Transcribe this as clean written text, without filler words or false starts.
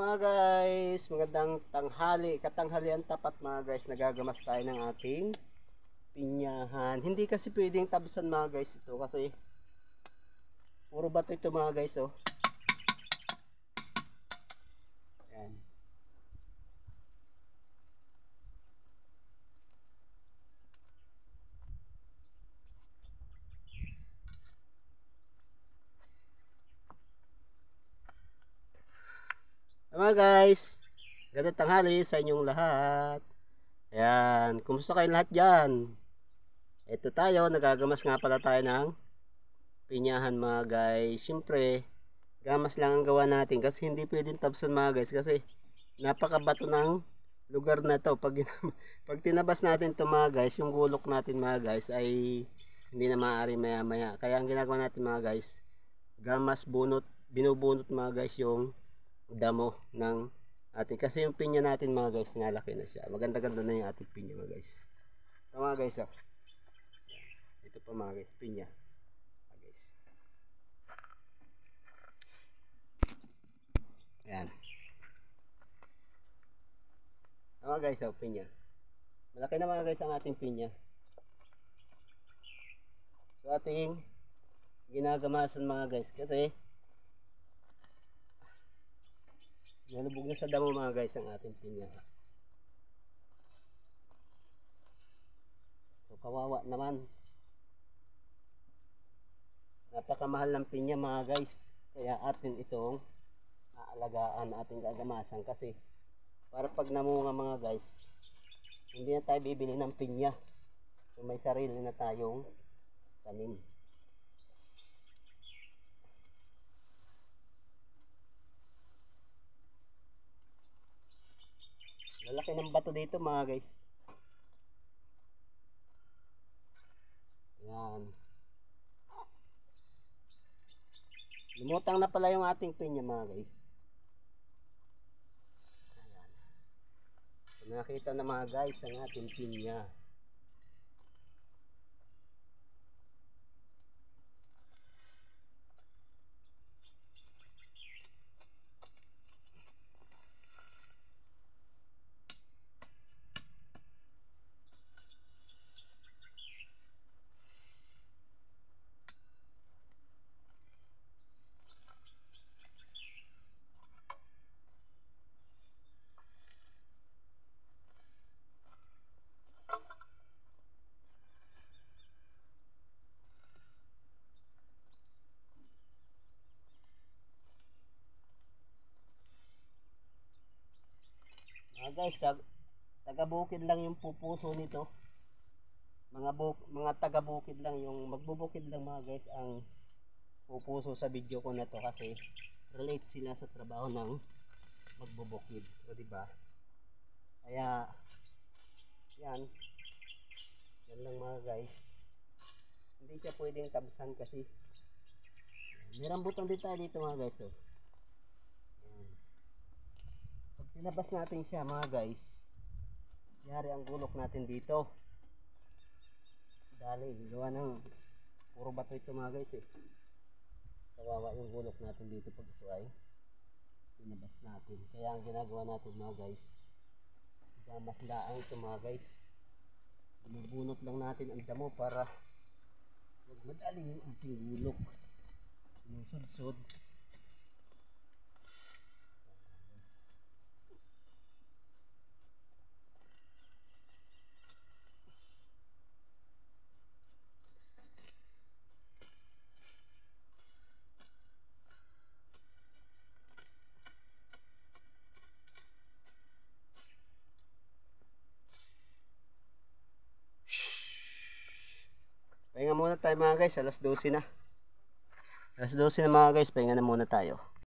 Mga guys, magandang tanghali, katanghalian tapat mga guys. Nagagamas tayo ng ating pinyahan. Hindi kasi pwedeng tabsan mga guys ito kasi puro bato ito mga guys, oh. Ayan. Mga guys, magandang tanghali sa inyong lahat. Ayan, kumusta kayong lahat dyan? Ito tayo, nagagamas nga pala tayo ng pinyahan mga guys. Siyempre, gamas lang ang gawa natin kasi hindi pwedeng tabsan mga guys kasi napakabato ng lugar na to. Pag tinabas natin to mga guys, yung gulok natin mga guys ay hindi na maaari maya maya. Kaya ang ginagawa natin mga guys, gamas bunot, binubunot mga guys yung damo ng ating, kasi yung pinya natin mga guys nalaki na siya, maganda ganda na yung ating pinya mga guys. Ito mga guys, oh. Ito pa mga guys, pinya mga guys. Ayan mga guys, oh, pinya malaki na mga guys ang ating pinya. So ating ginagamasan mga guys kasi nalubog na sa damo mga guys ang ating pinya. So kawawa naman, napakamahal ng pinya mga guys, kaya atin itong aalagaan, ating gagamasan kasi para pag namunga mga guys, hindi na tayo bibili ng pinya. So may sarili na tayong tanim. Lalaki ng bato dito mga guys. Ayan. Lumutang na pala yung ating pinya mga guys. Ayan. So, nakita na mga guys ang ating pinya. Guys, taga-bukid lang yung pupuso nito. Mga taga-bukid lang yung magbubukid lang mga guys ang pupuso sa video ko na to kasi relate sila sa trabaho ng magbubukid. O diba? Kaya yan lang mga guys. Hindi siya pwedeng tabsan kasi may rambutan din tayo dito mga guys, oh. Tinabas natin siya mga guys, yari ang gulok natin dito. Dali, gawa ng puro bato ito mga guys, eh. Kawawa yung gulok natin dito pag ito ay tinabas natin. Kaya ang ginagawa natin mga guys, gamas laang ito mga guys. Binubunot lang natin ang damo para huwag madali yung ating gulok. Sinusudsod. Pahinga muna tayo mga guys, alas 12 na. Alas 12 na mga guys, pahinga na muna tayo.